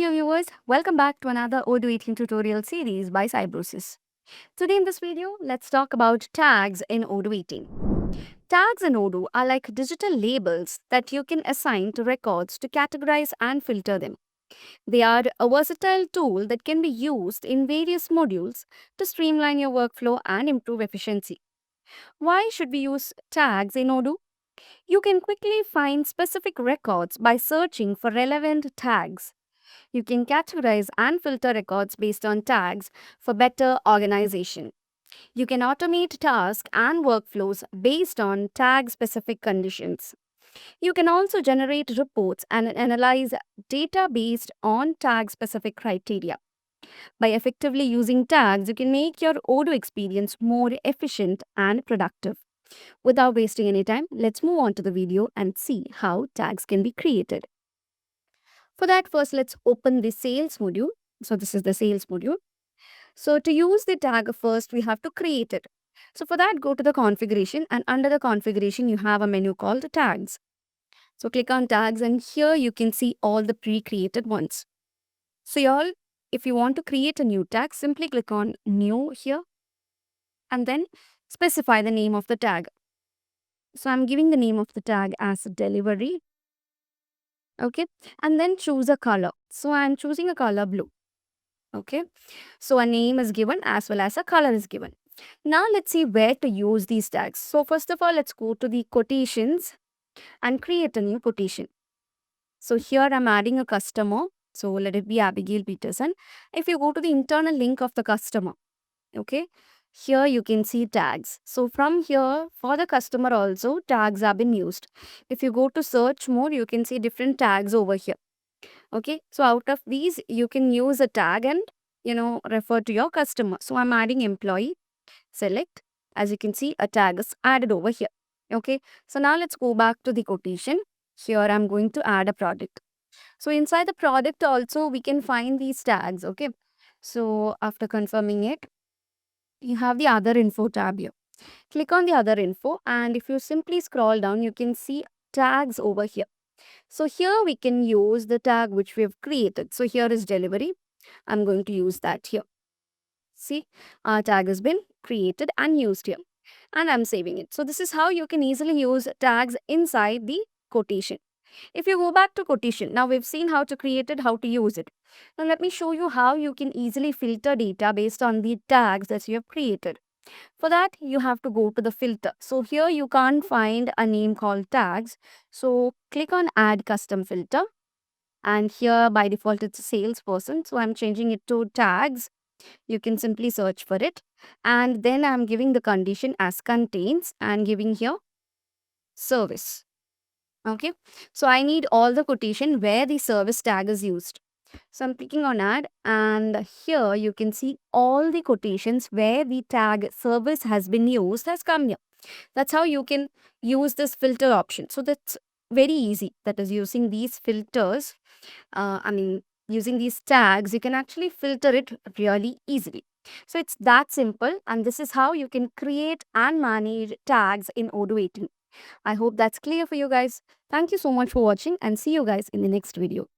dear viewers, welcome back to another Odoo 18 tutorial series by Cybrosys. Today in this video, let's talk about tags in Odoo 18. Tags in Odoo are like digital labels that you can assign to records to categorize and filter them. They are a versatile tool that can be used in various modules to streamline your workflow and improve efficiency. Why should we use tags in Odoo? You can quickly find specific records by searching for relevant tags. You can categorize and filter records based on tags for better organization. You can automate tasks and workflows based on tag specific conditions. You can also generate reports and analyze data based on tag specific criteria. By effectively using tags, you can make your Odoo experience more efficient and productive. Without wasting any time, let's move on to the video and see how tags can be created. For that, first let's open the sales module. So this is the sales module. So to use the tag first, we have to create it. So for that, go to the configuration, and under the configuration, you have a menu called tags. So click on tags, and here you can see all the pre-created ones. So y'all, if you want to create a new tag, simply click on new here and then specify the name of the tag. So I'm giving the name of the tag as delivery. Okay, and then choose a color. So I'm choosing a color blue. Okay, so a name is given as well as a color is given. Now let's see where to use these tags. So first of all, let's go to the quotations and create a new quotation. So here I'm adding a customer. So let it be Abigail Peterson. If you go to the internal link of the customer, okay, here you can see tags. So from here, for the customer also, tags have been used. If you go to search mode, you can see different tags over here. Okay, so out of these, you can use a tag and, refer to your customer. So I'm adding employee, select. As you can see, a tag is added over here. Okay, so now let's go back to the quotation. Here I'm going to add a product. So inside the product also, we can find these tags. Okay, so after confirming it, you have the other info tab here. Click on the other info, and if you simply scroll down, you can see tags over here. So here we can use the tag which we have created. So here is delivery. I'm going to use that here. See, our tag has been created and used here. And I'm saving it. So this is how you can easily use tags inside the quotation. If you go back to quotation, now we've seen how to create it, how to use it. Now let me show you how you can easily filter data based on the tags that you have created. For that, you have to go to the filter. So here you can't find a name called tags. So click on add custom filter. And here by default, it's a salesperson. So I'm changing it to tags. You can simply search for it. And then I'm giving the condition as contains and giving here service. Okay. So I need all the quotation where the service tag is used. So I'm clicking on add, and here you can see all the quotations where the tag service has been used has come here. That's how you can use this filter option. So that's very easy. That is using these filters. Using these tags, you can actually filter it really easily. So it's that simple, and this is how you can create and manage tags in Odoo 18. I hope that's clear for you guys. Thank you so much for watching, and see you guys in the next video.